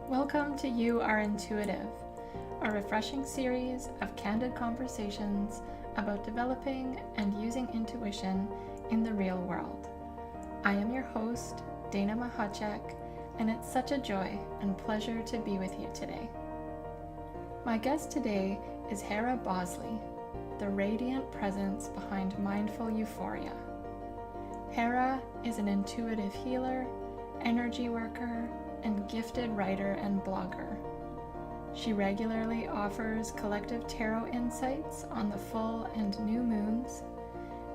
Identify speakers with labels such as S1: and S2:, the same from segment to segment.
S1: Welcome to You Are Intuitive, a refreshing series of candid conversations about developing and using intuition in the real world. I am your host, Dana Mahachek, and it's such a joy and pleasure to be with you today. My guest today is Hera Bosley, the radiant presence behind mindful euphoria. Hera is an intuitive healer, energy worker, and gifted writer and blogger. She regularly offers collective tarot insights on the full and new moons,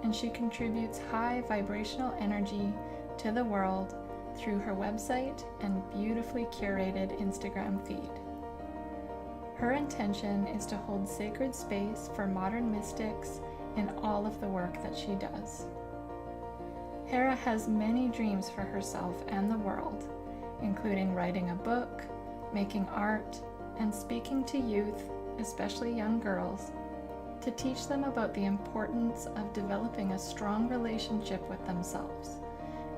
S1: and she contributes high vibrational energy to the world through her website and beautifully curated Instagram feed. Her intention is to hold sacred space for modern mystics in all of the work that she does. Hera has many dreams for herself and the world, including writing a book, making art, and speaking to youth, especially young girls, to teach them about the importance of developing a strong relationship with themselves,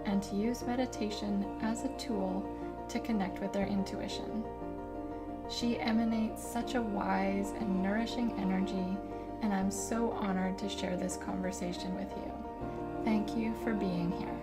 S1: and to use meditation as a tool to connect with their intuition. She emanates such a wise and nourishing energy, and I'm so honored to share this conversation with you. Thank you for being here.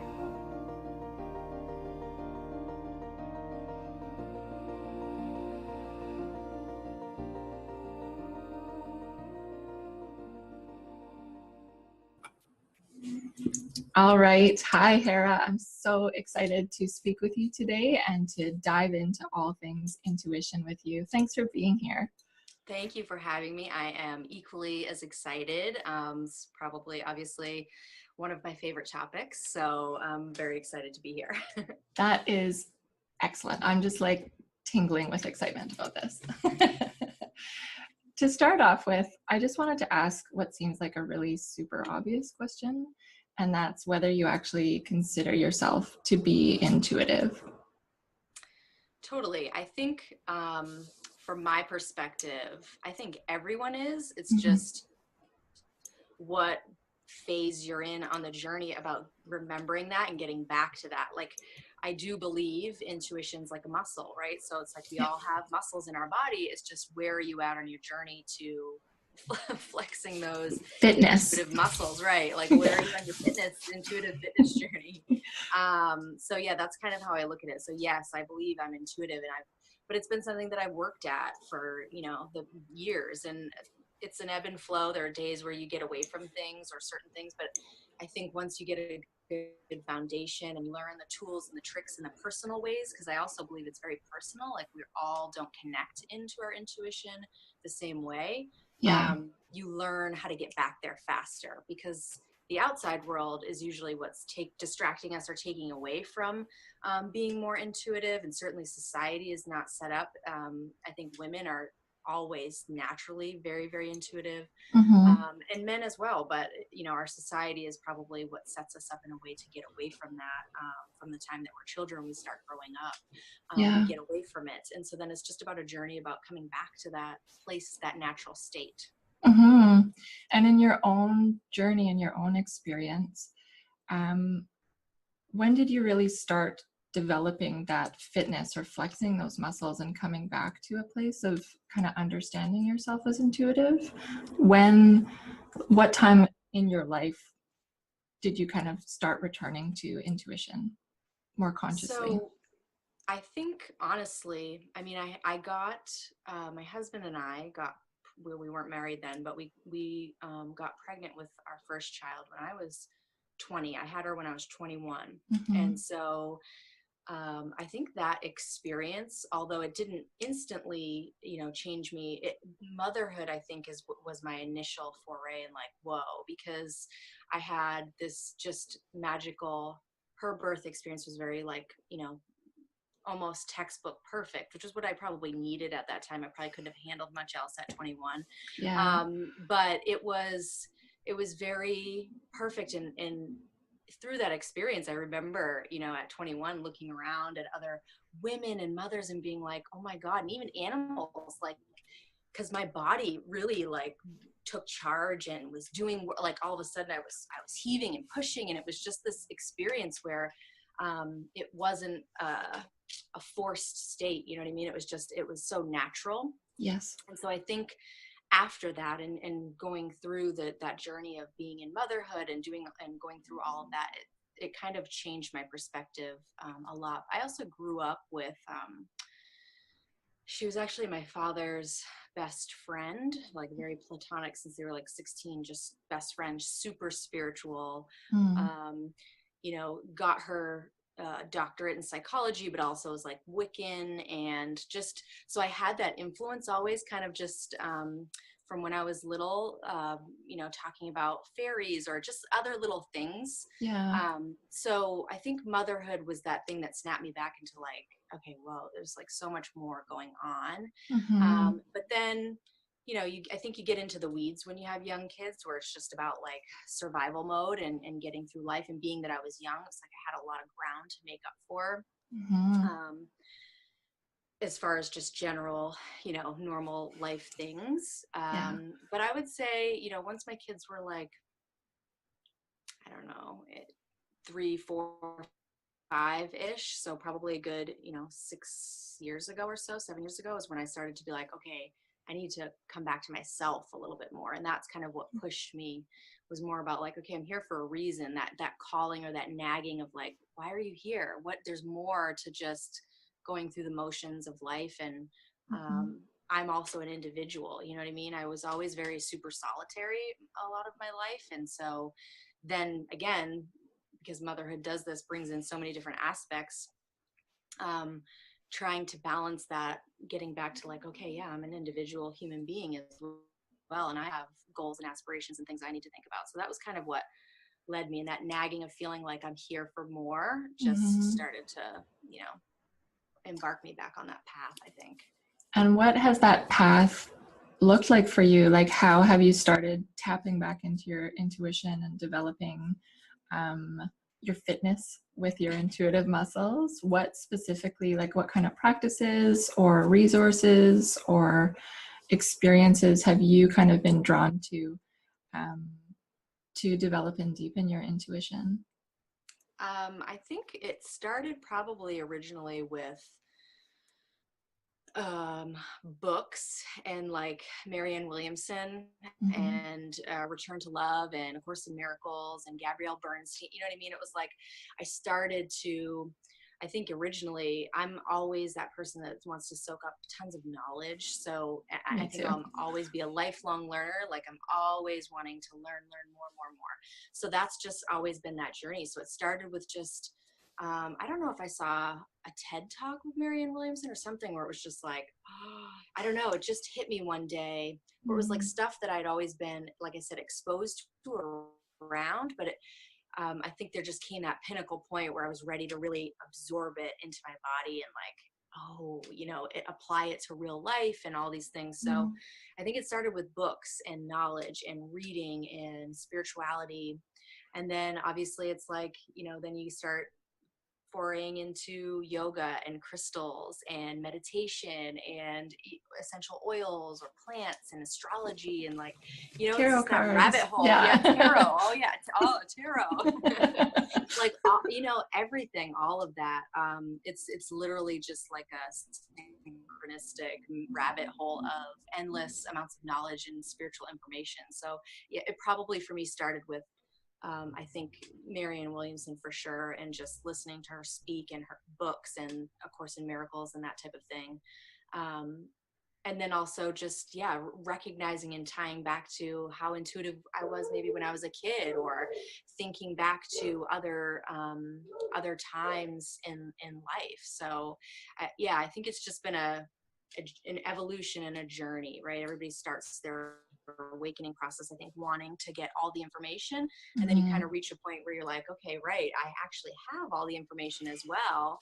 S1: All right. Hi, Hera. I'm so excited to speak with you today and to dive into all things intuition with you. Thanks for being here.
S2: Thank you for having me. I am equally as excited. It's probably, obviously, one of my favorite topics. So I'm very excited to be here.
S1: That is excellent. I'm just like tingling with excitement about this. To start off with, I just wanted to ask what seems like a really super obvious question, and that's whether you actually consider yourself to be intuitive.
S2: Totally. I think from my perspective, I think everyone is. It's
S1: Mm-hmm.
S2: just what phase you're in on the journey about remembering that and getting back to that. Like, I do believe intuition's like a muscle, right? So it's like we all have muscles in our body. It's just where are you at on your journey to flexing those
S1: Fitness.
S2: intuitive muscles, right? Like, where are you on your intuitive fitness journey? So yeah, that's kind of how I look at it. So yes, I believe I'm intuitive, but it's been something that I've worked at for, the years, and it's an ebb and flow. There are days where you get away from things or certain things, but I think once you get a good foundation and you learn the tools and the tricks in the personal ways, because I also believe it's very personal, like we all don't connect into our intuition the same way.
S1: Yeah.
S2: You learn how to get back there faster, because the outside world is usually what's distracting us or taking away from being more intuitive. And certainly society is not set up. I think women are always naturally very, very intuitive,
S1: Mm-hmm.
S2: and men as well. But our society is probably what sets us up in a way to get away from that. From the time that we're children, we start growing up,
S1: Yeah.
S2: we get away from it, and so then it's just about a journey about coming back to that place, that natural state.
S1: Mm-hmm. And in your own journey and your own experience, um, when did you really start developing that fitness or flexing those muscles and coming back to a place of kind of understanding yourself as intuitive? What time in your life did you kind of start returning to intuition more consciously?
S2: So I think, honestly, I mean, I got my husband and I got, well, we weren't married then, but we got pregnant with our first child when I was 20. I had her when I was 21.
S1: Mm-hmm.
S2: And so I think that experience, although it didn't instantly, change me, motherhood, I think, was my initial foray in, like, whoa, because I had this just magical, her birth experience was very, like, almost textbook perfect, which is what I probably needed at that time. I probably couldn't have handled much else at 21.
S1: Yeah.
S2: But it was very perfect. And through that experience, I remember, at 21, looking around at other women and mothers and being like, oh my God, and even animals, like, because my body really, like, took charge and was doing, like, all of a sudden I was heaving and pushing, and it was just this experience where it wasn't a forced state. You know what I mean? It was so natural.
S1: Yes.
S2: And so I think after that, and going through that journey of being in motherhood and going through all of that, it kind of changed my perspective a lot. I also grew up with, she was actually my father's best friend, like very platonic since they were like 16, just best friend, super spiritual. You know, got her doctorate in psychology, but also was like Wiccan, and just, so I had that influence always kind of just from when I was little, you know, talking about fairies or just other little things.
S1: Yeah.
S2: So I think motherhood was that thing that snapped me back into like, okay, well, there's like so much more going on. But then, you know, I think you get into the weeds when you have young kids, where it's just about like survival mode and getting through life. And being that I was young, it's like I had a lot of ground to make up for. As far as just general, you know, normal life things. But I would say, you know, once my kids were like, I don't know, 3, 4, 5-ish, so probably a good, you know, 6 years ago or so, 7 years ago, is when I started to be like, okay, I need to come back to myself a little bit more. And that's kind of what pushed me, was more about like, okay, I'm here for a reason. That calling, or that nagging of like, why are you here? There's more to just going through the motions of life. And I'm also an individual, you know what I mean? I was always very super solitary a lot of my life. And so then again, because motherhood brings in so many different aspects, trying to balance that, getting back to like, okay, yeah, I'm an individual human being as well, and I have goals and aspirations and things I need to think about. So that was kind of what led me, and that nagging of feeling like I'm here for more just started to, you know, embark me back on that path, I think.
S1: And what has that path looked like for you? Like, how have you started tapping back into your intuition and developing your fitness with your intuitive muscles? What specifically, like what kind of practices or resources or experiences have you kind of been drawn to develop and deepen your intuition?
S2: I think it started probably originally with books, and like Marianne Williamson and Return to Love, and A Course in Miracles, and Gabrielle Bernstein. You know what I mean? It was like I started to, I think originally, I'm always that person that wants to soak up tons of knowledge. So I think I'll always be a lifelong learner. Like I'm always wanting to learn more. So that's just always been that journey. So it started with just, I don't know if I saw a TED talk with Marianne Williamson or something, where it was just like, oh, I don't know, it just hit me one day, where it was like stuff that I'd always been, like I said, exposed to or around, but I think there just came that pinnacle point where I was ready to really absorb it into my body and like, oh, you know, apply it to real life and all these things. So I think it started with books and knowledge and reading and spirituality. And then obviously it's like, you know, then you start foraying into yoga and crystals and meditation and essential oils or plants and astrology, and like, you know,
S1: tarot
S2: it's that
S1: cards.
S2: rabbit hole. Yeah, tarot. Oh yeah, tarot. Like, you know, everything, all of that. It's literally just like a synchronistic rabbit hole of endless amounts of knowledge and spiritual information. So yeah, it probably for me started with I think Marianne Williamson for sure, and just listening to her speak and her books and A Course in Miracles and that type of thing. And then also just, yeah, recognizing and tying back to how intuitive I was maybe when I was a kid, or thinking back to other times in life. So yeah, I think it's just been an evolution and a journey, right? Everybody starts their awakening process, I think, wanting to get all the information, and then you kind of reach a point where you're like, okay, right, I actually have all the information as well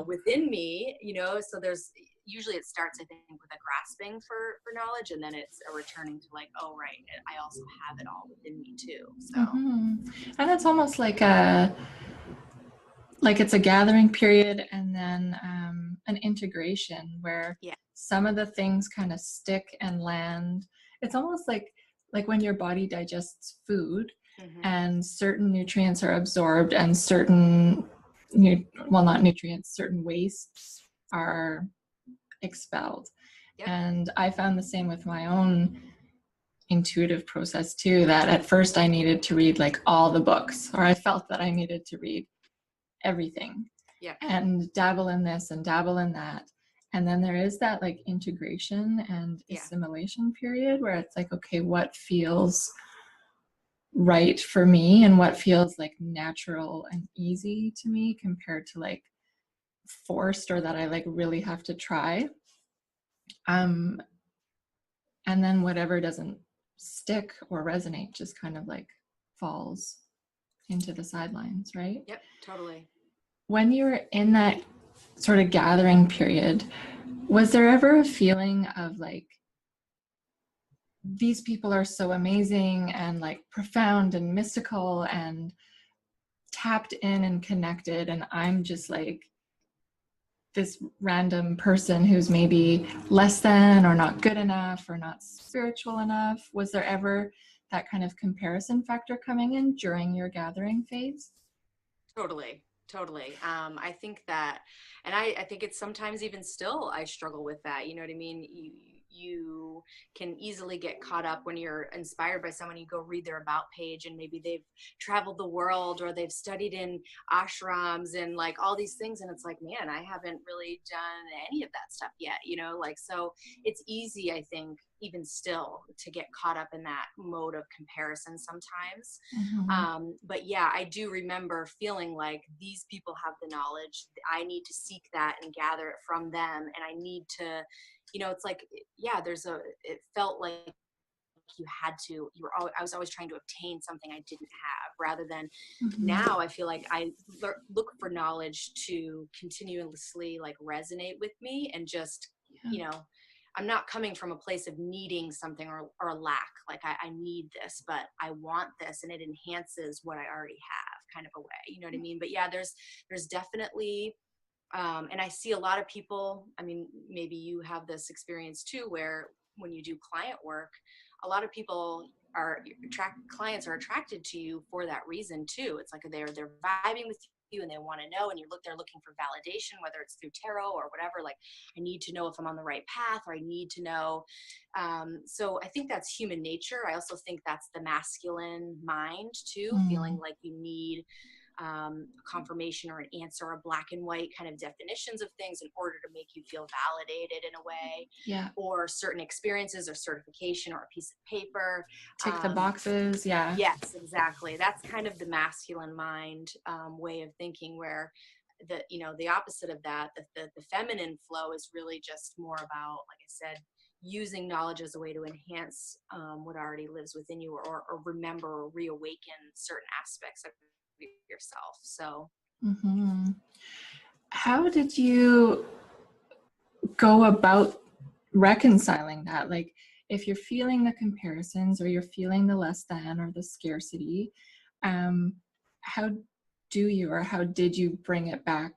S2: within me, you know. So there's usually, it starts, I think, with a grasping for knowledge, and then it's a returning to like, oh right, I also have it all within me too. So
S1: and it's almost like it's a gathering period, and then an integration where some of the things kind of stick and land. It's almost like when your body digests food and certain nutrients are absorbed and certain not nutrients, certain wastes are expelled.
S2: Yep.
S1: And I found the same with my own intuitive process too, that at first I needed to read like all the books, or I felt that I needed to read everything.
S2: Yep.
S1: And dabble in this and dabble in that. And then there is that like integration and assimilation period where it's like, okay, what feels right for me and what feels like natural and easy to me compared to like forced, or that I like really have to try. And then whatever doesn't stick or resonate just kind of like falls into the sidelines, right?
S2: Yep, totally.
S1: When you were in that sort of gathering period, was there ever a feeling of like, these people are so amazing and like profound and mystical and tapped in and connected, and I'm just like this random person who's maybe less than or not good enough or not spiritual enough? Was there ever that kind of comparison factor coming in during your gathering phase?
S2: Totally. I think that, and I think it's sometimes even still, I struggle with that. You know what I mean? You can easily get caught up when you're inspired by someone. You go read their about page and maybe they've traveled the world or they've studied in ashrams and like all these things. And it's like, man, I haven't really done any of that stuff yet, you know, like, so it's easy, I think, even still to get caught up in that mode of comparison sometimes. But yeah, I do remember feeling like these people have the knowledge. I need to seek that and gather it from them. And I need to, you know, it's like, yeah, it felt like you had to, I was always trying to obtain something I didn't have, rather than now I feel like I look for knowledge to continuously like resonate with me and just, you know, I'm not coming from a place of needing something or a lack. Like I need this, but I want this, and it enhances what I already have, kind of a way. You know what I mean? But yeah, there's definitely, and I see a lot of people. I mean, maybe you have this experience too, where when you do client work, a lot of people clients are attracted to you for that reason too. It's like they're vibing with you and they want to know, and they're looking for validation, whether it's through tarot or whatever. Like, I need to know if I'm on the right path, or I need to know. So I think that's human nature. I also think that's the masculine mind too, feeling like you need confirmation or an answer, or black and white kind of definitions of things in order to make you feel validated in a way, or certain experiences or certification or a piece of paper.
S1: Tick the boxes.
S2: Yes, exactly. That's kind of the masculine mind way of thinking, where the opposite of that, the feminine flow is really just more about, like I said, using knowledge as a way to enhance what already lives within you, or remember or reawaken certain aspects of yourself. So
S1: how did you go about reconciling that? Like, if you're feeling the comparisons, or you're feeling the less than or the scarcity, how did you bring it back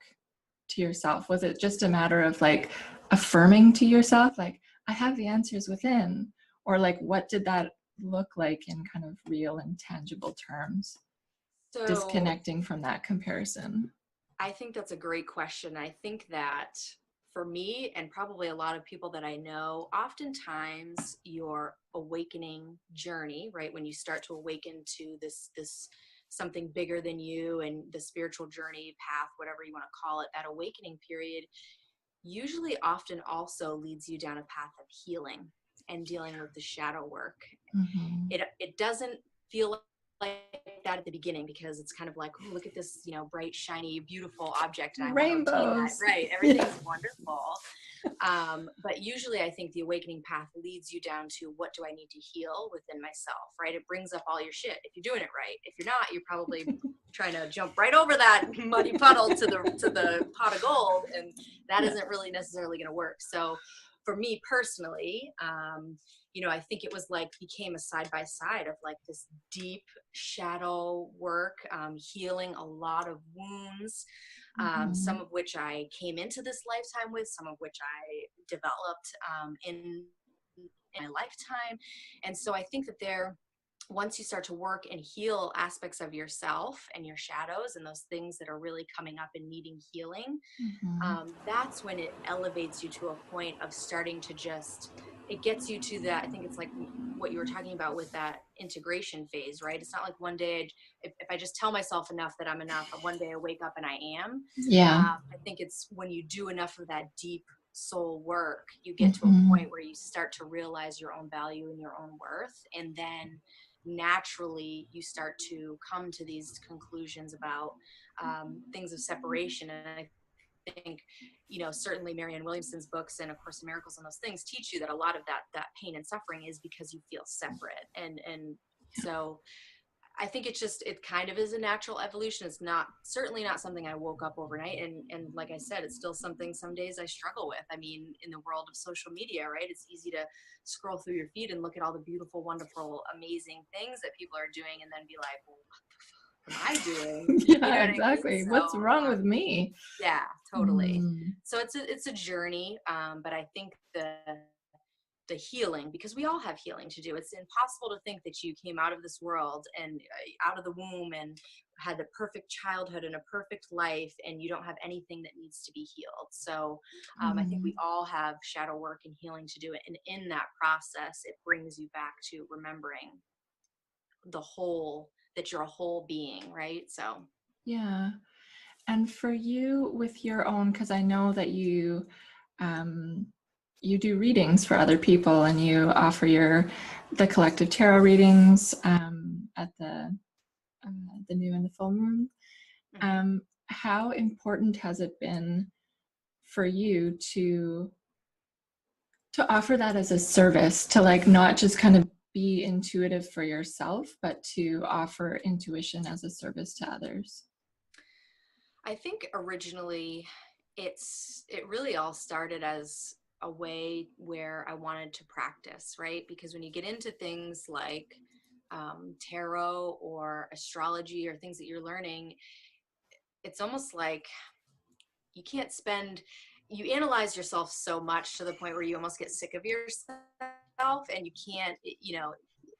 S1: to yourself? Was it just a matter of like affirming to yourself, like, I have the answers within? Or like, what did that look like in kind of real and tangible terms?
S2: So
S1: disconnecting from that comparison.
S2: I think that's a great question. I think that for me, and probably a lot of people that I know, oftentimes your awakening journey, right, when you start to awaken to this something bigger than you, and the spiritual journey, path, whatever you want to call it, that awakening period usually often also leads you down a path of healing and dealing with the shadow work. It doesn't feel like that at the beginning, because it's kind of like, oh, look at this, bright, shiny, beautiful object, and I want to obtain that. Right, everything's wonderful. But usually I think the awakening path leads you down to, what do I need to heal within myself, right? It brings up all your shit if you're doing it right. If you're not, you're probably trying to jump right over that muddy puddle to the pot of gold, and that isn't really necessarily going to work. So for me personally, I think it was like, became a side by side of like this deep shadow work, healing a lot of wounds, some of which I came into this lifetime with, some of which I developed in my lifetime. And so I think that once you start to work and heal aspects of yourself and your shadows and those things that are really coming up and needing healing,
S1: Mm-hmm.
S2: that's when it elevates you to a point of starting to just, it gets you to that. I think it's like what you were talking about with that integration phase, right? It's not like one day, if I just tell myself enough that I'm enough, one day I wake up and I am.
S1: Yeah.
S2: I think it's when you do enough of that deep soul work, you get to a
S1: Mm-hmm.
S2: point where you start to realize your own value and your own worth. And then naturally you start to come to these conclusions about things of separation. And I think, certainly Marianne Williamson's books and A Course in Miracles and those things teach you that a lot of that pain and suffering is because you feel separate. And so I think it kind of is a natural evolution. It's not, certainly not something I woke up overnight. And like I said, it's still something some days I struggle with. I mean, in the world of social media, right? It's easy to scroll through your feed and look at all the beautiful, wonderful, amazing things that people are doing and then be like, well, what am I doing? You know
S1: Yeah,
S2: what I mean?
S1: exactly.
S2: So,
S1: What's wrong with me?
S2: yeah, totally.
S1: Mm.
S2: So it's a journey, but I think the healing, because we all have healing to do. It's impossible to think that you came out of this world and out of the womb and had a perfect childhood and a perfect life and you don't have anything that needs to be healed. So I think we all have shadow work and healing to do it, and in that process it brings you back to remembering the whole, that you're a whole being, right? So
S1: Yeah. And for you with your own, because I know that um, you do readings for other people and you offer the collective tarot readings at the new and the full moon.
S2: mhm.
S1: How important has it been for you to offer that as a service, to like not just kind of be intuitive for yourself, but to offer intuition as a service to others?
S2: I think originally it really all started as a way where I wanted to practice, right? Because when you get into things like tarot or astrology or things that you're learning, it's almost like you can't spend, you analyze yourself so much to the point where you almost get sick of yourself and you can't,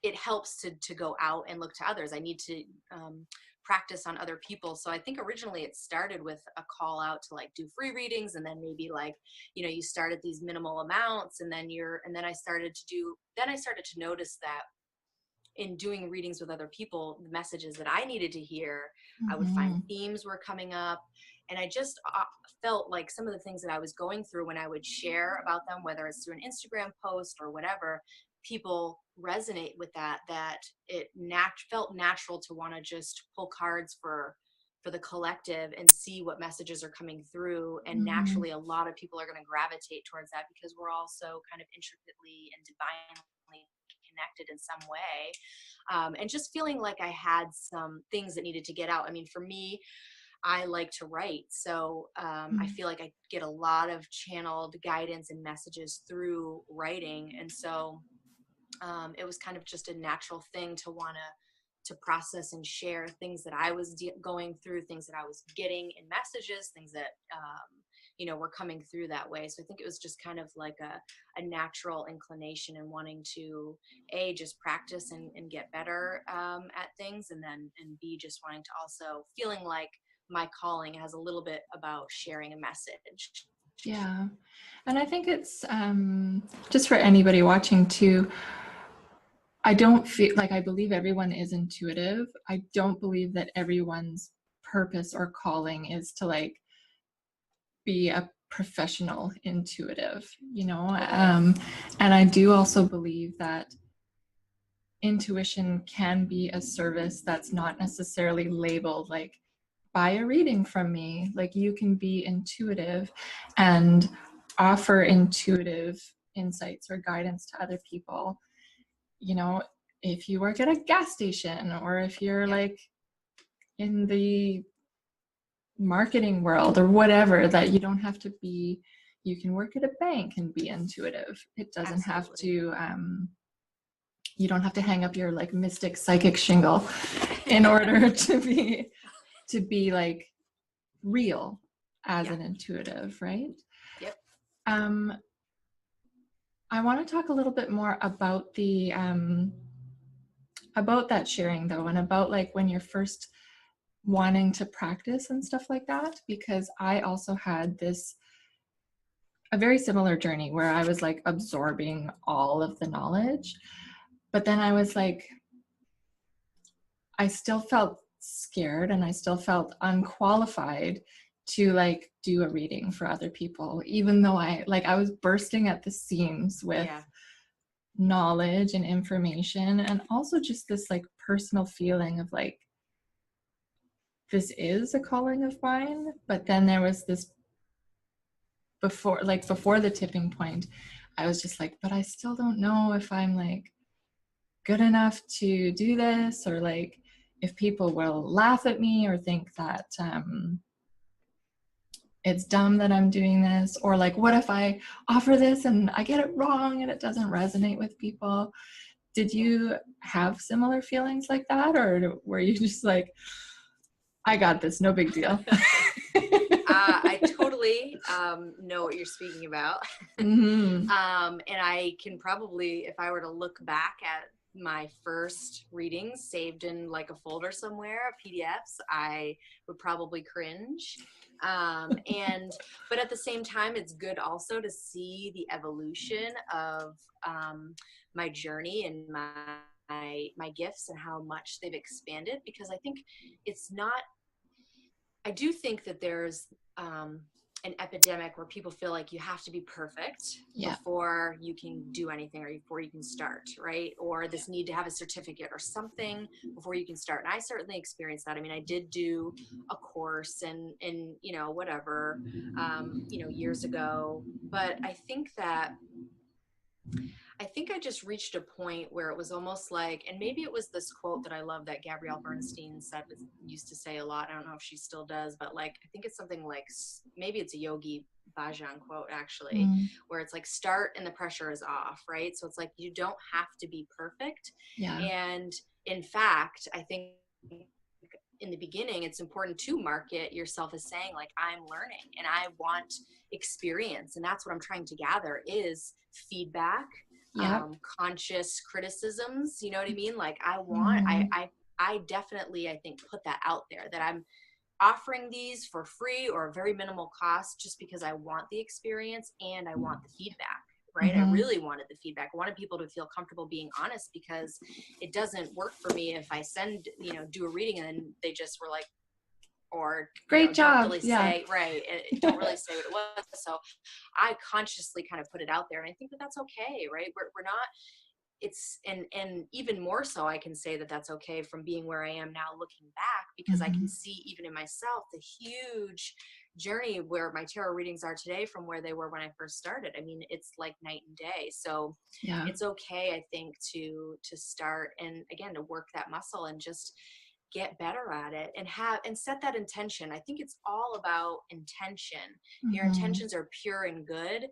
S2: it helps to go out and look to others. I need to practice on other people. So I think originally it started with a call out to like do free readings, and then maybe like, you start at these minimal amounts, and then I started to notice that in doing readings with other people, the messages that I needed to hear, I would find
S1: Mm-hmm.
S2: themes were coming up. And I just felt like some of the things that I was going through when I would share about them, whether it's through an Instagram post or whatever, people resonate with that it felt natural to want to just pull cards for the collective and see what messages are coming through. And
S1: Mm-hmm.
S2: naturally, a lot of people are going to gravitate towards that because we're all so kind of intricately and divinely connected in some way. And just feeling like I had some things that needed to get out. I mean, for me, I like to write. So I feel like I get a lot of channeled guidance and messages through writing. And so it was kind of just a natural thing to want to process and share things that I was going through, things that I was getting in messages, things that were coming through that way. So I think it was just kind of like a natural inclination and wanting to just practice and get better at things, and B, just wanting to also feeling like my calling has a little bit about sharing a message.
S1: Yeah. And I think it's just for anybody watching too. I don't feel like, I believe everyone is intuitive. I don't believe that everyone's purpose or calling is to like be a professional intuitive,
S2: Totally.
S1: and I do also believe that intuition can be a service that's not necessarily labeled like buy a reading from me. Like you can be intuitive and offer intuitive insights or guidance to other people. If you work at a gas station, or if you're
S2: Yep.
S1: like in the marketing world or whatever, that you can work at a bank and be intuitive. It doesn't have
S2: Absolutely.
S1: to you don't have to hang up your like mystic psychic shingle in order to be like real as
S2: Yeah.
S1: an intuitive, right?
S2: Yep.
S1: um I want to talk a little bit more about about that sharing though, and about like when you're first wanting to practice and stuff like that, because I also had a very similar journey where I was like absorbing all of the knowledge, but then I was like, I still felt scared and I still felt unqualified to like do a reading for other people, even though I was bursting at the seams with knowledge and information, and also just this like personal feeling of like, this is a calling of mine. But then there was this before the tipping point, I was just like, but I still don't know if I'm like good enough to do this, or like if people will laugh at me or think that it's dumb that I'm doing this, or like what if I offer this and I get it wrong and it doesn't resonate with people. Did you have similar feelings like that, or were you just like, I got this, no big deal?
S2: I totally know what you're speaking about.
S1: Mm-hmm.
S2: And I can probably, if I were to look back at my first readings saved in like a folder somewhere, PDFs, I would probably cringe. But at the same time, it's good also to see the evolution of my journey and my gifts and how much they've expanded, because I think it's not, I do think that there's an epidemic where people feel like you have to be perfect before you can do anything, or before you can start, right? Or this need to have a certificate or something before you can start. And I certainly experienced that. I mean, I did do a course and you know, whatever, you know, years ago. But I think I just reached a point where it was almost like, and maybe it was this quote that I love that Gabrielle Bernstein used to say a lot. I don't know if she still does, but like, I think it's something like, maybe it's a Yogi Bhajan quote actually, where it's like, start and the pressure is off, right? So it's like, you don't have to be perfect.
S1: Yeah.
S2: And in fact, I think in the beginning, it's important to market yourself as saying like, I'm learning and I want experience. And that's what I'm trying to gather is feedback, conscious criticisms, you know what I mean? Like I want, I definitely, I think, put that out there, that I'm offering these for free or a very minimal cost just because I want the experience and I want the feedback, right? I really wanted the feedback. I wanted people to feel comfortable being honest, because it doesn't work for me if I send, you know, do a reading and then they just were like, or
S1: great job,
S2: don't really say, right, don't really say what it was. So I consciously kind of put it out there, and I think that that's okay, right? We're not, it's, and even more so I can say that that's okay from being where I am now looking back, because I can see even in myself the huge journey where my tarot readings are today from where they were when I first started. I mean, it's like night and day. So it's okay, I think, to start, and again, to work that muscle and just get better at it and set that intention. I think it's all about intention. Your intentions are pure and good.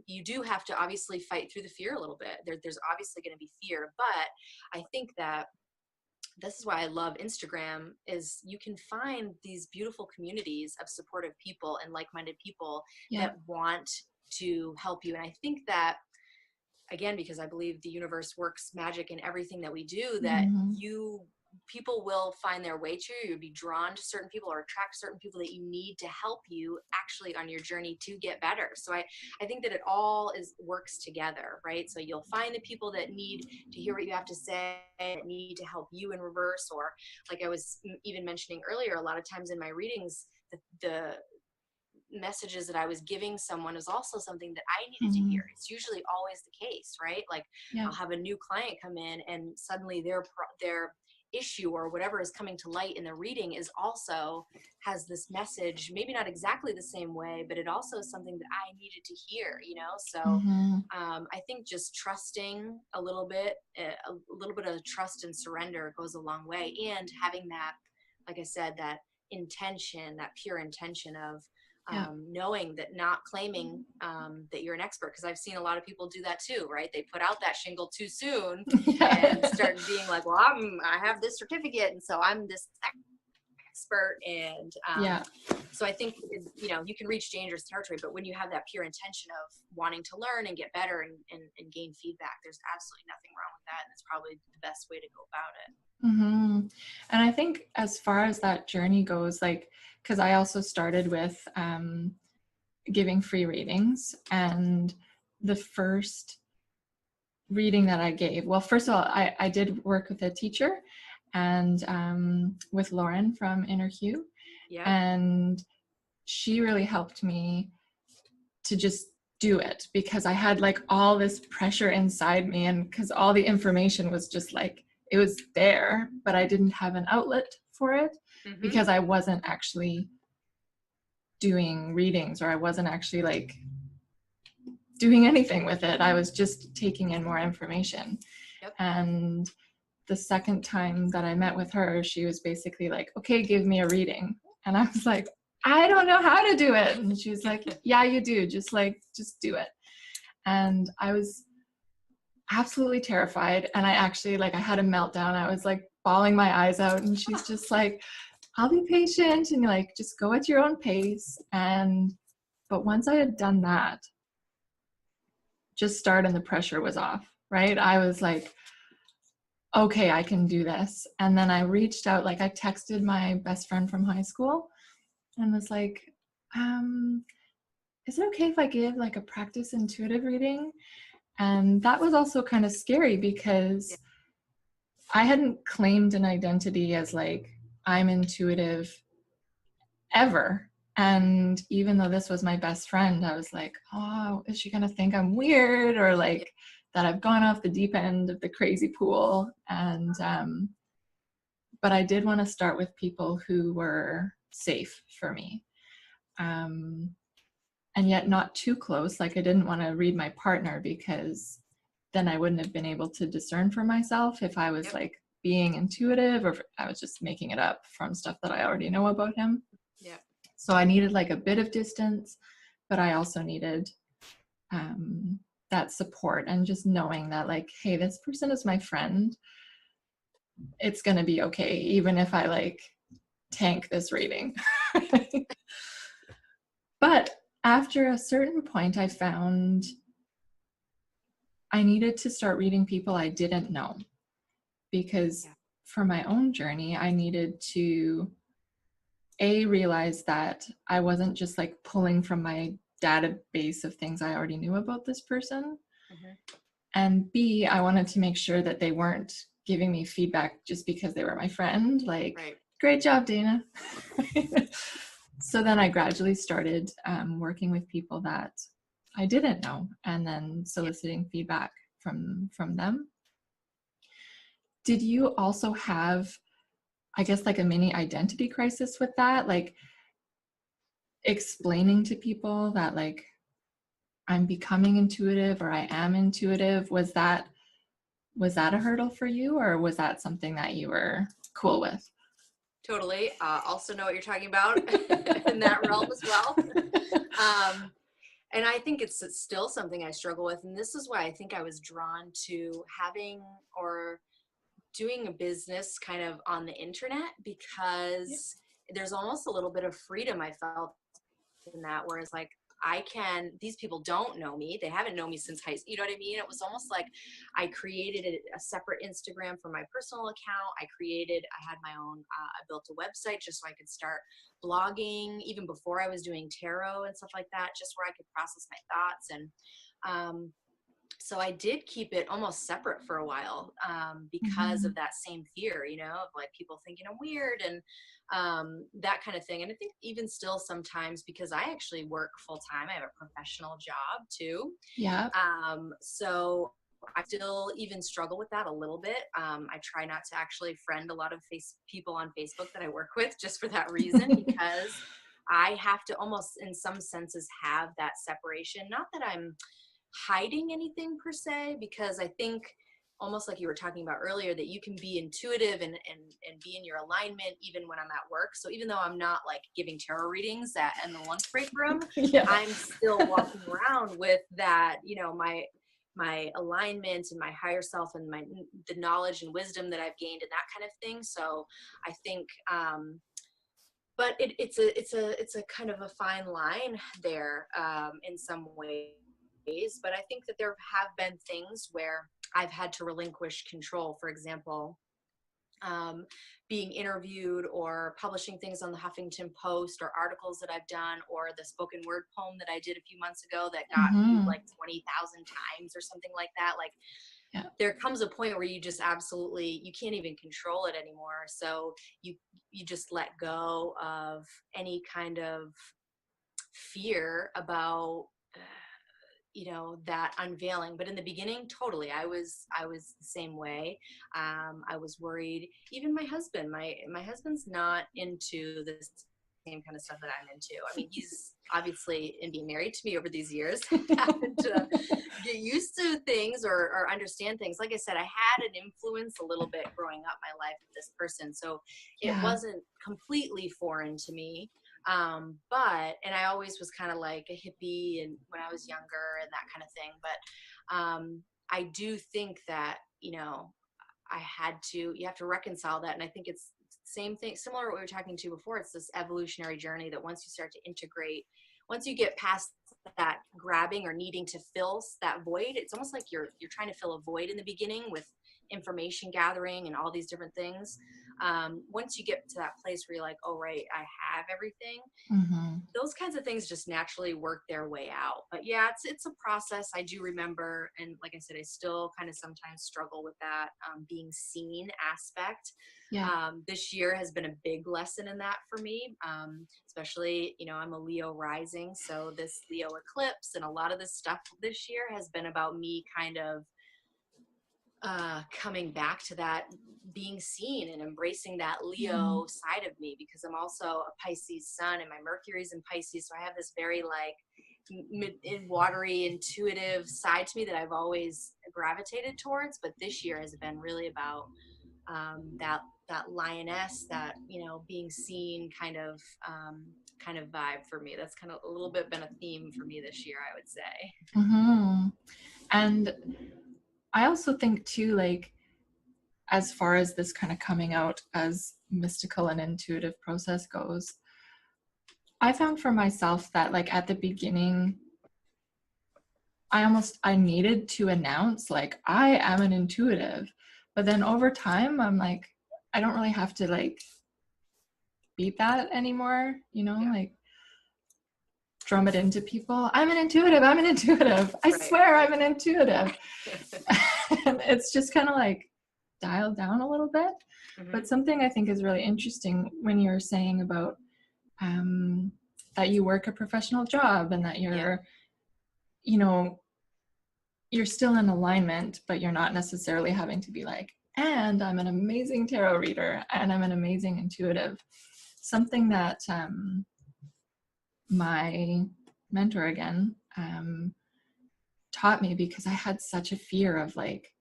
S2: You do have to obviously fight through the fear a little bit. There's obviously going to be fear, but I think that this is why I love Instagram, is you can find these beautiful communities of supportive people and like-minded people that want to help you. And I think that, again, because I believe the universe works magic in everything that we do, that people will find their way to you. You'll be drawn to certain people or attract certain people that you need to help you actually on your journey to get better. So I think that it all works together, right? So you'll find the people that need to hear what you have to say, that need to help you in reverse, or like I was even mentioning earlier, a lot of times in my readings, the messages that I was giving someone is also something that I needed to hear. It's usually always the case, right? Like I'll have a new client come in and suddenly their issue or whatever is coming to light in the reading is also has this message, maybe not exactly the same way, but it also is something that I needed to hear, you know? So I think just trusting a little bit of trust and surrender goes a long way. And having that, like I said, that intention, that pure intention of knowing that, not claiming that you're an expert, because I've seen a lot of people do that too, right? They put out that shingle too soon and start being like, well, I have this certificate and so I'm this expert. And
S1: Yeah.
S2: so I think, you know, you can reach dangerous territory, but when you have that pure intention of wanting to learn and get better and gain feedback, there's absolutely nothing wrong with that. And it's probably the best way to go about it.
S1: Mm-hmm. And I think as far as that journey goes, like, because I also started with giving free readings, and the first reading that I gave, well, first of all, I did work with a teacher, and with Lauren from Inner Hue,
S2: Yeah.
S1: and she really helped me to just do it, because I had like all this pressure inside me, and because all the information was just like, it was there, but I didn't have an outlet for it, because I wasn't actually doing readings, or I wasn't actually like doing anything with it. I was just taking in more information.
S2: Yep.
S1: And the second time that I met with her, she was basically like, okay, give me a reading. And I was like, I don't know how to do it. And she was like, yeah, you do. Just do it. And I was absolutely terrified. And I actually, like, I had a meltdown. I was like bawling my eyes out. And she's just like, I'll be patient, and like, just go at your own pace. But once I had done that, just start, and the pressure was off, right? I was like, okay, I can do this. And then I reached out, like I texted my best friend from high school and was like, is it okay if I give like a practice intuitive reading? And that was also kind of scary, because I hadn't claimed an identity as like, I'm intuitive ever. And even though this was my best friend, I was like, oh, is she going to think I'm weird, or like that I've gone off the deep end of the crazy pool? And, but I did want to start with people who were safe for me. And yet not too close. Like, I didn't want to read my partner, because then I wouldn't have been able to discern for myself if I was like being intuitive, or if I was just making it up from stuff that I already know about him.
S2: Yeah.
S1: So I needed like a bit of distance, but I also needed that support, and just knowing that like, hey, this person is my friend. It's going to be okay, even if I like tank this reading. But after a certain point, I found I needed to start reading people I didn't know, because for my own journey, I needed to realize that I wasn't just like pulling from my database of things I already knew about this person. And B, I wanted to make sure that they weren't giving me feedback just because they were my friend. Like, great job, Dana. So then I gradually started working with people that I didn't know, and then soliciting feedback from them. Did you also have, I guess, like a mini identity crisis with that? Like, explaining to people that like, I'm becoming intuitive, or I am intuitive. Was that a hurdle for you, or was that something that you were cool with?
S2: Totally. Also know what you're talking about in that realm as well. And I think it's still something I struggle with. And this is why I think I was drawn to having or doing a business kind of on the internet, because there's almost a little bit of freedom I felt in that, whereas like, these people don't know me. They haven't known me since high school. You know what I mean? It was almost like I created a separate Instagram for my personal account. I had my own, I built a website just so I could start blogging even before I was doing tarot and stuff like that, just where I could process my thoughts. And, so I did keep it almost separate for a while, because of that same fear, you know, of like people thinking I'm weird and that kind of thing. And I think even still sometimes, because I actually work full time, I have a professional job too.
S1: Yeah.
S2: So I still even struggle with that a little bit. I try not to actually friend a lot of people on Facebook that I work with, just for that reason, because I have to almost in some senses have that separation. Not that I'm hiding anything per se, because I think almost like you were talking about earlier, that you can be intuitive and be in your alignment even when I'm at work. So even though I'm not like giving tarot readings in the lunch break room, I'm still walking around with that, you know, my alignment and my higher self and the knowledge and wisdom that I've gained and that kind of thing. So I think but it's a kind of a fine line there, in some ways. But I think that there have been things where I've had to relinquish control. For example, being interviewed or publishing things on the Huffington Post, or articles that I've done, or the spoken word poem that I did a few months ago that got viewed like 20,000 times or something like that. Like,
S1: Yeah.
S2: there comes a point where you just absolutely, you can't even control it anymore. So you just let go of any kind of fear about, that unveiling. But in the beginning, totally, I was the same way. I was worried. Even my husband, my husband's not into this same kind of stuff that I'm into. I mean, he's obviously, in being married to me over these years, having to get used to things, or understand things. Like I said, I had an influence a little bit growing up my life with this person, so it wasn't completely foreign to me. And I always was kind of like a hippie, and when I was younger, and that kind of thing. But I do think that, you have to reconcile that. And I think it's same thing, similar to what we were talking to before. It's this evolutionary journey that once you start to integrate, once you get past that grabbing or needing to fill that void, it's almost like you're trying to fill a void in the beginning with information gathering and all these different things. Once you get to that place where you're like, oh, right, I have everything, those kinds of things just naturally work their way out. But yeah, it's a process. I do remember, and like I said, I still kind of sometimes struggle with that, being seen aspect. This year has been a big lesson in that for me, especially, I'm a Leo rising, so this Leo eclipse and a lot of this stuff this year has been about me kind of coming back to that, being seen and embracing that Leo side of me, because I'm also a Pisces sun, and my Mercury's in Pisces. So I have this very watery, intuitive side to me that I've always gravitated towards. But this year has been really about that lioness, that, being seen kind of vibe for me. That's kind of a little bit been a theme for me this year, I would say.
S1: And I also think too, like, as far as this kind of coming out as mystical and intuitive process goes, I found for myself that, like, at the beginning, I needed to announce, like, I am an intuitive. But then over time, I'm like, I don't really have to, like, beat that anymore, like, drum it into people. I'm an intuitive. I swear I'm an intuitive. And it's just kind of like dialed down a little bit. But something I think is really interesting when you're saying about that you work a professional job, and that you're, you're still in alignment, but you're not necessarily having to be like, and I'm an amazing tarot reader, and I'm an amazing intuitive. Something that my mentor again taught me, because I had such a fear of, like,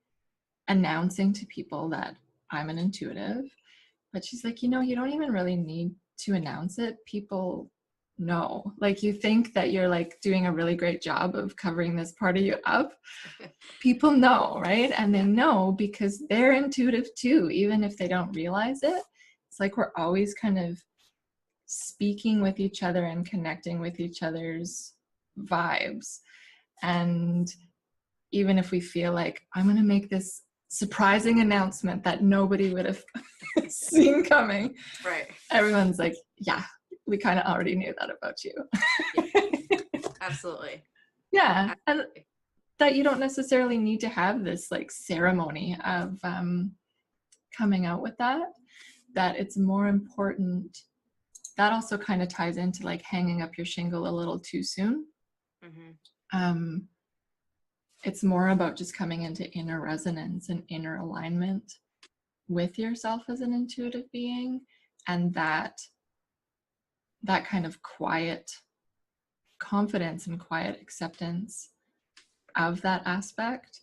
S1: announcing to people that I'm an intuitive. But she's like, you don't even really need to announce it. People know. Like, you think that you're, like, doing a really great job of covering this part of you up. People know, right? And they know because they're intuitive too, even if they don't realize it. It's like we're always kind of speaking with each other and connecting with each other's vibes. And even if we feel like, I'm going to make this surprising announcement that nobody would have seen coming,
S2: right,
S1: everyone's like, yeah, we kind of already knew that about you.
S2: Absolutely.
S1: Yeah. And that you don't necessarily need to have this, like, ceremony of coming out with that it's more important. That also kind of ties into, like, hanging up your shingle a little too soon. It's more about just coming into inner resonance and inner alignment with yourself as an intuitive being, and that kind of quiet confidence and quiet acceptance of that aspect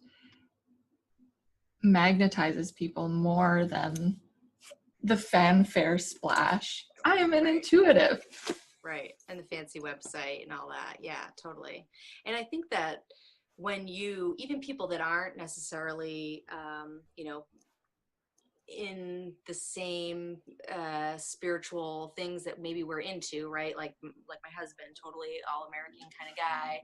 S1: magnetizes people more than the fanfare splash. I am an intuitive.
S2: Right. And the fancy website and all that. Yeah, totally. And I think that when even people that aren't necessarily, in the same spiritual things that maybe we're into, right? Like my husband, totally all American kind of guy.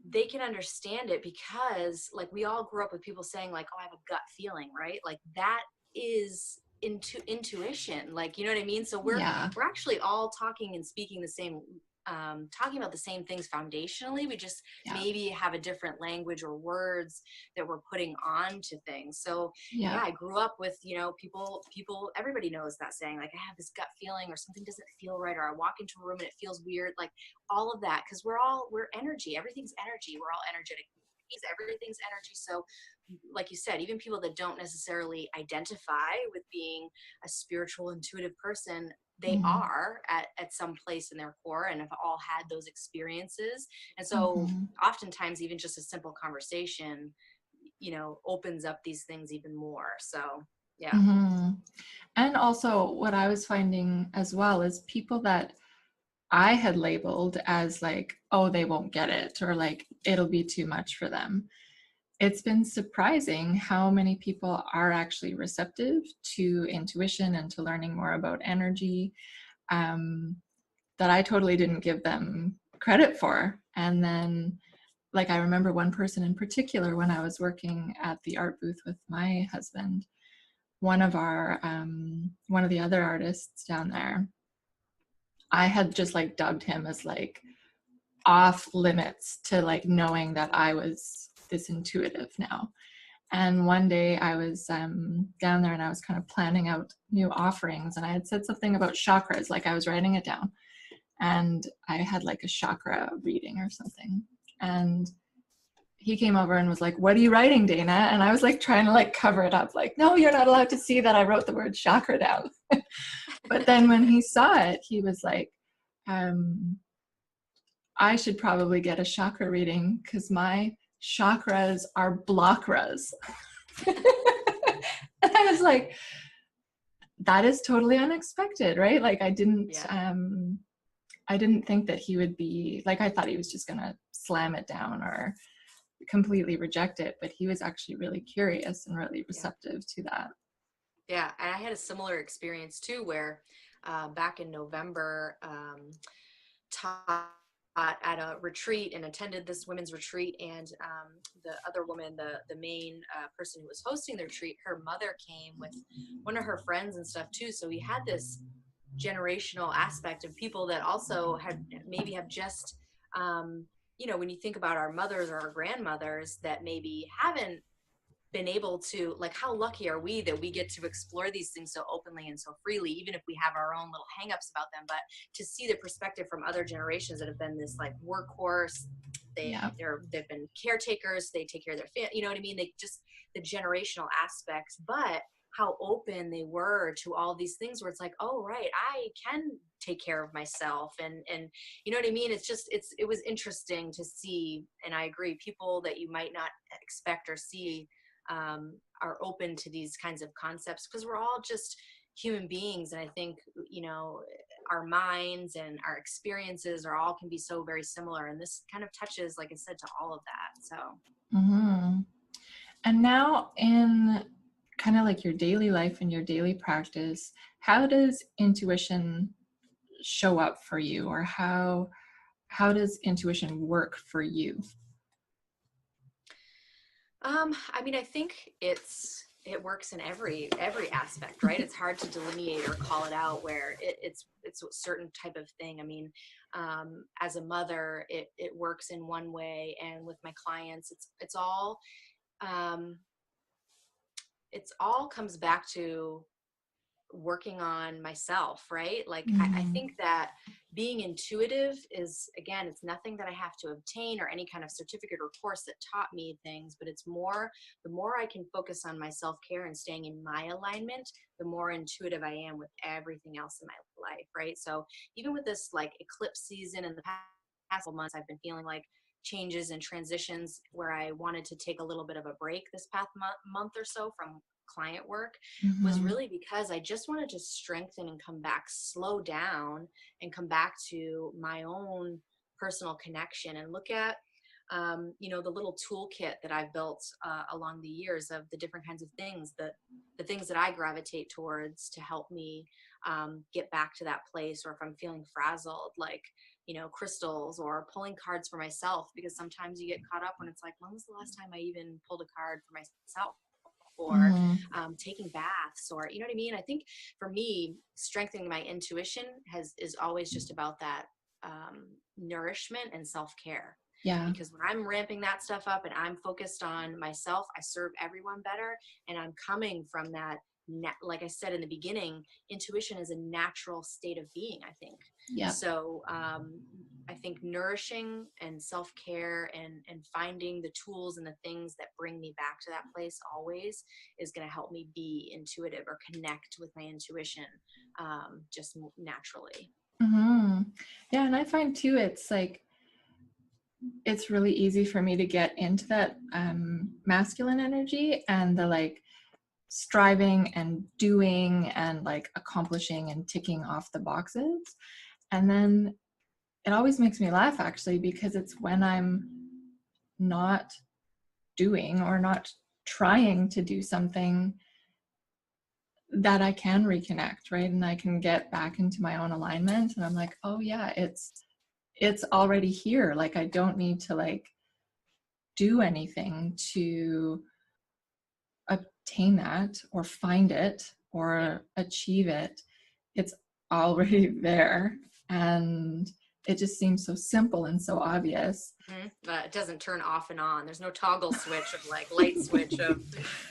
S2: They can understand it because like we all grew up with people saying like, oh, I have a gut feeling, right? Like that is intuition, like, you know what I mean? So
S1: Yeah.
S2: we're actually all talking and speaking the same, talking about the same things foundationally. We just
S1: Yeah.
S2: maybe have a different language or words that we're putting on to things. So
S1: Yeah.
S2: yeah, I grew up with, you know, people, everybody knows that saying, like, I have this gut feeling or something doesn't feel right, or I walk into a room and it feels weird, like all of that. Cause we're energy. Everything's energy. We're all energetic. Everything's energy. So like you said, even people that don't necessarily identify with being a spiritual, intuitive person, they
S1: Mm-hmm.
S2: are at some place in their core and have all had those experiences. And so
S1: Mm-hmm.
S2: oftentimes even just a simple conversation, you know, opens up these things even more. So yeah.
S1: Mm-hmm. And also what I was finding as well is people that I had labeled as like, oh, they won't get it, or like it'll be too much for them. It's been surprising how many people are actually receptive to intuition and to learning more about energy, um, that I totally didn't give them credit for. And then, like, I remember one person in particular when I was working at the art booth with my husband, one of the other artists down there, I had just like dubbed him as like off limits to like knowing that I was this intuitive now. And one day I was down there and I was kind of planning out new offerings, and I had said something about chakras, like I was writing it down, and I had like a chakra reading or something. And he came over and was like, "What are you writing, Dana?" And I was like trying to like cover it up, like, "No, you're not allowed to see that I wrote the word chakra down." But then when he saw it, he was like, um, I should probably get a chakra reading because my chakras are blokras. And I was like, that is totally unexpected, right? Like
S2: Yeah.
S1: I didn't think that he would be like, I thought he was just gonna slam it down or completely reject it, but he was actually really curious and really
S2: Yeah.
S1: receptive to that.
S2: Yeah. And I had a similar experience too, where back in November, taught at a retreat and attended this women's retreat. And the other woman, the main person who was hosting the retreat, her mother came with one of her friends and stuff too. So we had this generational aspect of people that also had maybe have just, you know, when you think about our mothers or our grandmothers that maybe haven't been able to, like, how lucky are we that we get to explore these things so openly and so freely, even if we have our own little hangups about them. But to see the perspective from other generations that have been this like workhorse,
S1: Yeah.
S2: they've been caretakers, they take care of their family, you know what I mean? They just, the generational aspects, but how open they were to all these things where it's like, oh right, I can take care of myself. And you know what I mean? It's just, it was interesting to see. And I agree, people that you might not expect or see are open to these kinds of concepts because we're all just human beings. And I think, you know, our minds and our experiences are all can be so very similar. And this kind of touches, like I said, to all of that. So
S1: Mm-hmm. And now, in kind of like your daily life and your daily practice, how does intuition show up for you, or how does intuition work for you?
S2: I mean, I think it works in every aspect, right? It's hard to delineate or call it out where it's a certain type of thing. I mean, as a mother, it works in one way, and with my clients, um, it's all comes back to working on myself, right? Like I
S1: Mm-hmm.
S2: think that being intuitive is, again, it's nothing that I have to obtain or any kind of certificate or course that taught me things, but it's more, the more I can focus on my self-care and staying in my alignment, the more intuitive I am with everything else in my life, right? So even with this like eclipse season in the past couple months, I've been feeling like changes and transitions where I wanted to take a little bit of a break this past month or so from client work, was
S1: Mm-hmm.
S2: really because I just wanted to strengthen and come back, slow down and come back to my own personal connection and look at the little toolkit that I've built along the years of the different kinds of things, the things that I gravitate towards to help me get back to that place, or if I'm feeling frazzled, like, crystals, or pulling cards for myself, because sometimes you get caught up when it's like, when was the last time I even pulled a card for myself? Or
S1: Mm-hmm.
S2: taking baths, or you know what I mean. I think for me, strengthening my intuition is always just about that nourishment and self-care,
S1: Yeah.
S2: because when I'm ramping that stuff up and I'm focused on myself, I serve everyone better, and I'm coming from that, like I said in the beginning, intuition is a natural state of being, I think.
S1: Yeah.
S2: So I think nourishing and self-care and finding the tools and the things that bring me back to that place always is going to help me be intuitive or connect with my intuition just naturally.
S1: Mm-hmm. Yeah. And I find too, it's like, it's really easy for me to get into that masculine energy and the like striving and doing and like accomplishing and ticking off the boxes. And then it always makes me laugh actually, because it's when I'm not doing or not trying to do something that I can reconnect, right? And I can get back into my own alignment. And I'm like, oh yeah, it's already here. Like I don't need to like do anything to obtain that or find it or achieve it. It's already there. And it just seems so simple and so obvious.
S2: Mm-hmm. It doesn't turn off and on. There's no toggle switch of like light switch of,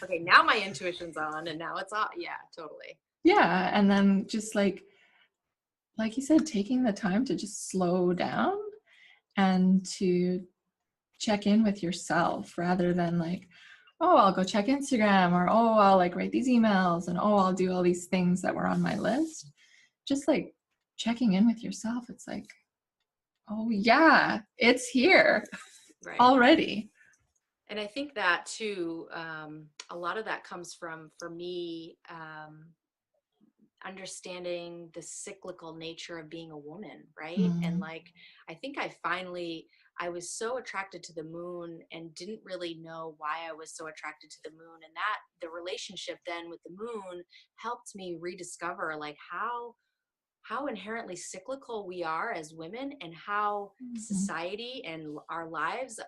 S2: okay, now my intuition's on and now it's off. Yeah, totally.
S1: Yeah. And then just like you said, taking the time to just slow down and to check in with yourself rather than like, oh, I'll go check Instagram, or oh, I'll like write these emails, and oh, I'll do all these things that were on my list. Just like checking in with yourself. It's like, oh yeah, it's here
S2: Right.
S1: already.
S2: And I think that too, a lot of that comes from, for me, understanding the cyclical nature of being a woman, right? And
S1: Mm.
S2: like, I think I was so attracted to the moon and didn't really know why I was so attracted to the moon. And that the relationship then with the moon helped me rediscover like how inherently cyclical we are as women, and how
S1: Mhm.
S2: society and our lives,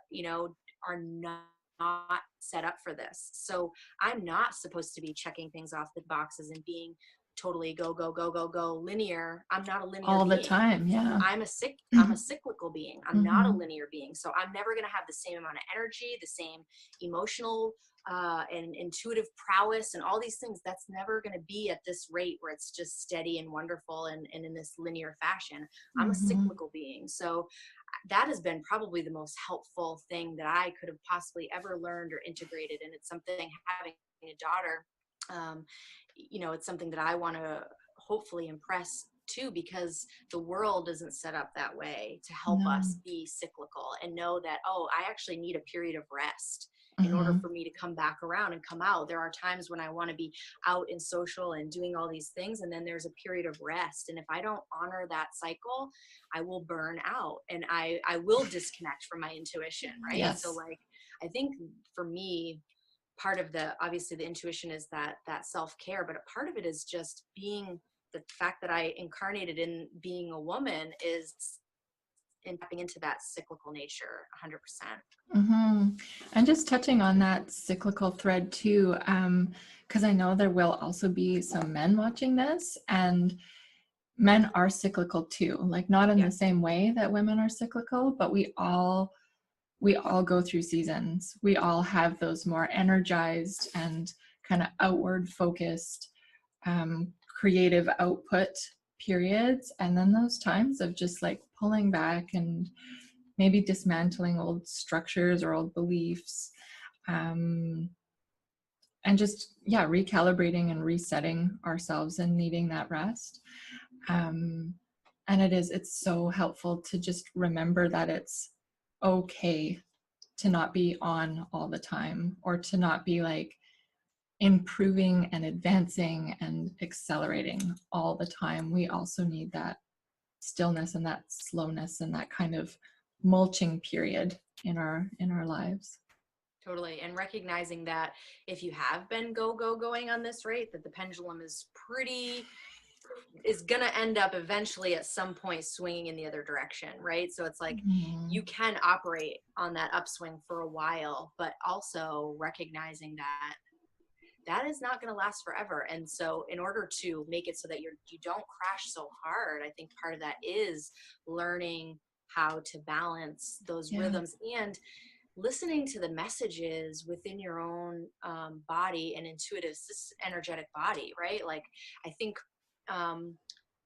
S2: are not set up for this. So I'm not supposed to be checking things off the boxes and being totally go, go, go, go, go linear. I'm not a linear
S1: All the
S2: being.
S1: time, yeah.
S2: I'm a cyclical being. I'm not a
S1: Mm-hmm.
S2: linear being. So I'm never going to have the same amount of energy, the same emotional and intuitive prowess and all these things. That's never going to be at this rate where it's just steady and wonderful and in this linear fashion. I'm a
S1: Mm-hmm.
S2: cyclical being. So that has been probably the most helpful thing that I could have possibly ever learned or integrated. And it's something, having a daughter, it's something that I want to hopefully impress too, because the world isn't set up that way to help
S1: No.
S2: us be cyclical and know that, oh, I actually need a period of rest in order
S1: Mm-hmm.
S2: for me to come back around and come out. There are times when I want to be out and social and doing all these things, and then there's a period of rest. And if I don't honor that cycle, I will burn out and I will disconnect from my intuition, right? So
S1: Yes.
S2: like, I think for me, part of the, obviously the intuition is that self-care, but a part of it is just being, the fact that I incarnated in being a woman is in tapping into that cyclical nature 100%.
S1: Mm-hmm. And just touching on that cyclical thread too, because I know there will also be some men watching this, and men are cyclical too, like not in
S2: Yeah.
S1: the same way that women are cyclical, but we all go through seasons. We all have those more energized and kind of outward focused creative output periods, and then those times of just like pulling back and maybe dismantling old structures or old beliefs, um, and just recalibrating and resetting ourselves and needing that rest. um, and it's so helpful to just remember that it's okay to not be on all the time, or to not be like improving and advancing and accelerating all the time. We also need that stillness and that slowness and that kind of mulching period in our lives.
S2: Totally. And recognizing that if you have been going on this rate, that the pendulum is going to end up eventually at some point swinging in the other direction, right? So it's like you can operate on that upswing for a while, but also recognizing that that is not going to last forever. And so in order to make it so that you don't crash so hard, I think part of that is learning how to balance those rhythms and listening to the messages within your own body and intuitive energetic body, right? Like I think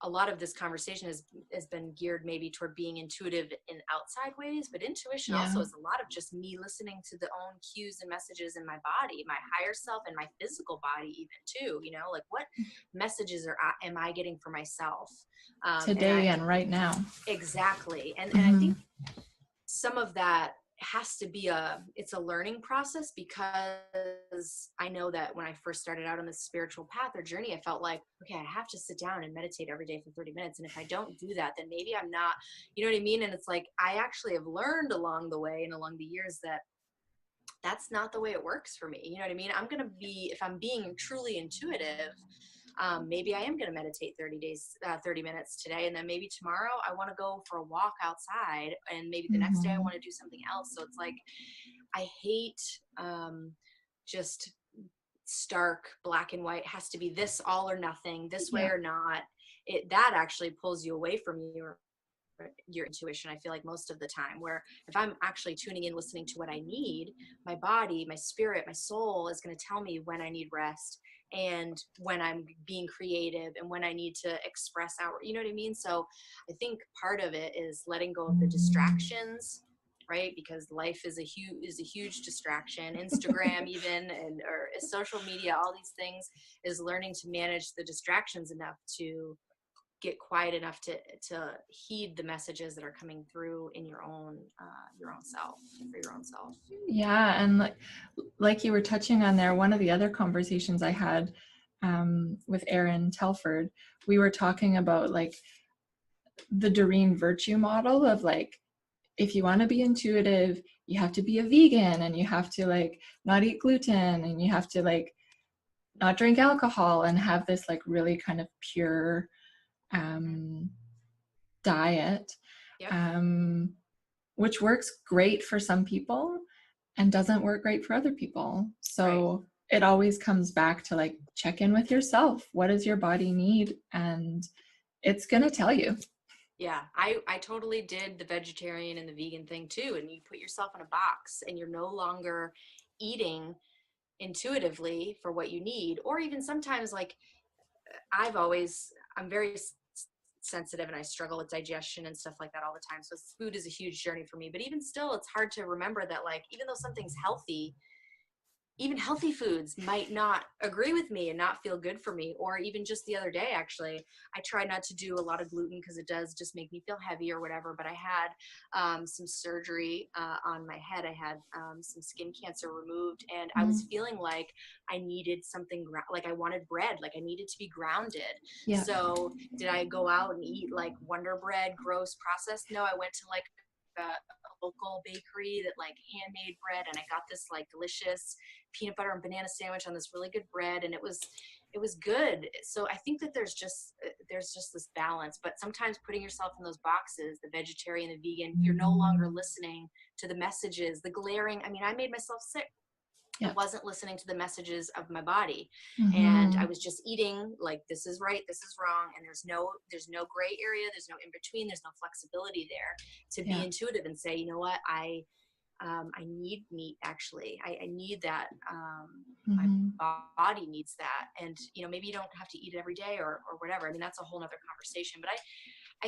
S2: a lot of this conversation has been geared maybe toward being intuitive in outside ways, but intuition also is a lot of just me listening to the own cues and messages in my body, my higher self, and my physical body even too, you know, like what messages am I getting for myself
S1: today and right now.
S2: Exactly. And I think some of that has to be it's a learning process, because I know that when I first started out on this spiritual path or journey, I felt like, okay, I have to sit down and meditate every day for 30 minutes. And if I don't do that, then maybe I'm not, you know what I mean? And it's like, I actually have learned along the way and along the years that that's not the way it works for me. You know what I mean? I'm going to be, if I'm being truly intuitive, maybe I am going to meditate 30 minutes today. And then maybe tomorrow I want to go for a walk outside, and maybe the next day I want to do something else. So it's like, I hate just stark black and white. It has to be this all or nothing, this way or not. That actually pulls you away from your intuition, I feel like, most of the time, where if I'm actually tuning in, listening to what I need, my body, my spirit, my soul is going to tell me when I need rest and when I'm being creative and when I need to express out, you know what I mean? So I think part of it is letting go of the distractions, right? Because life is a huge distraction. Instagram even, or social media, all these things, is learning to manage the distractions enough to get quiet enough to heed the messages that are coming through in your own self, for your own self.
S1: Yeah. And like you were touching on there, one of the other conversations I had with Erin Telford, we were talking about like the Doreen virtue model of like, if you want to be intuitive, you have to be a vegan, and you have to like not eat gluten, and you have to like not drink alcohol, and have this like really kind of pure diet, which works great for some people and doesn't work great for other people. So it always comes back to like, check in with yourself. What does your body need? And it's going to tell you.
S2: Yeah, I totally did the vegetarian and the vegan thing too. And you put yourself in a box and you're no longer eating intuitively for what you need. Or even sometimes, like, I'm very sensitive and I struggle with digestion and stuff like that all the time. So food is a huge journey for me. But even still, it's hard to remember that, like, even though something's healthy, even healthy foods might not agree with me and not feel good for me. Or even just the other day, actually, I try not to do a lot of gluten because it does just make me feel heavy or whatever. But I had some surgery on my head. I had some skin cancer removed, and I was feeling like I needed something, like I wanted bread, like I needed to be grounded. Yeah. So did I go out and eat like Wonder Bread, gross, processed? No, I went to like a local bakery that like handmade bread, and I got this like delicious peanut butter and banana sandwich on this really good bread, and it was good. So I think that there's just this balance. But sometimes putting yourself in those boxes, the vegetarian, the vegan, you're no longer listening to the messages, the glaring, I mean, I made myself sick. I wasn't listening to the messages of my body, and I was just eating like, this is right, this is wrong, and there's no gray area, there's no in between, there's no flexibility there to be intuitive and say, you know what, I need meat, actually. I need that. My body needs that. And, you know, maybe you don't have to eat it every day or whatever. I mean, that's a whole nother conversation. But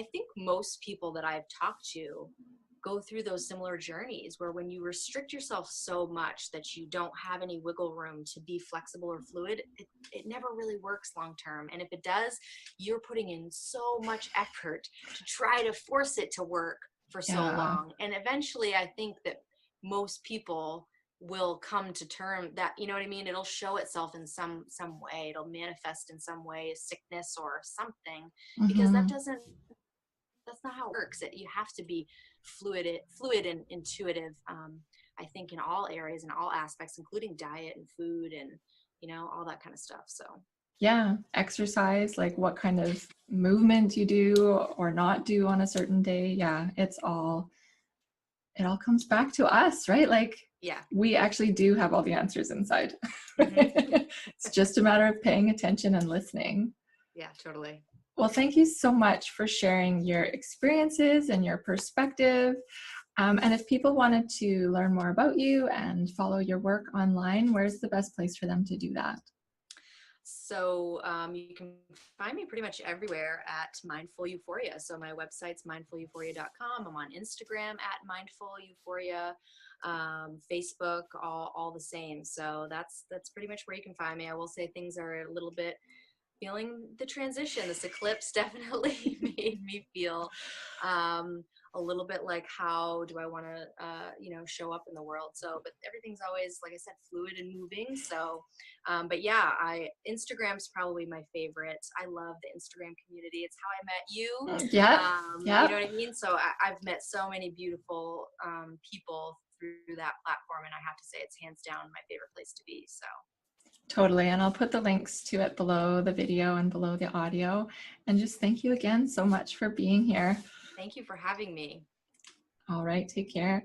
S2: I think most people that I've talked to go through those similar journeys, where when you restrict yourself so much that you don't have any wiggle room to be flexible or fluid, it never really works long term. And if it does, you're putting in so much effort to try to force it to work for so long. And eventually, I think that most people will come to term that, you know what I mean? It'll show itself in some way. It'll manifest in some way, sickness or something, because that's not how it works. You have to be fluid and intuitive, I think in all areas and all aspects, including diet and food and, all that kind of stuff. So
S1: yeah, exercise, like what kind of movement you do or not do on a certain day. Yeah, it all comes back to us, right? Like,
S2: yeah.
S1: we actually do have all the answers inside.
S2: Mm-hmm.
S1: It's just a matter of paying attention and listening.
S2: Yeah, totally.
S1: Well, thank you so much for sharing your experiences and your perspective. And if people wanted to learn more about you and follow your work online, where's the best place for them to do that?
S2: So you can find me pretty much everywhere at Mindful Euphoria. So my website's mindfuleuphoria.com. I'm on Instagram at Mindful Euphoria, Facebook, all the same. So that's pretty much where you can find me. I will say things are a little bit feeling the transition. This eclipse definitely made me feel a little bit like, how do I want to, show up in the world? So, but everything's always, like I said, fluid and moving. So, but yeah, Instagram's probably my favorite. I love the Instagram community. It's how I met you.
S1: Yeah. Yeah.
S2: You know what I mean? So I've met so many beautiful people through that platform, and I have to say it's hands down my favorite place to be. So.
S1: Totally. And I'll put the links to it below the video and below the audio. And just thank you again so much for being here.
S2: Thank you for having me.
S1: All right. Take care.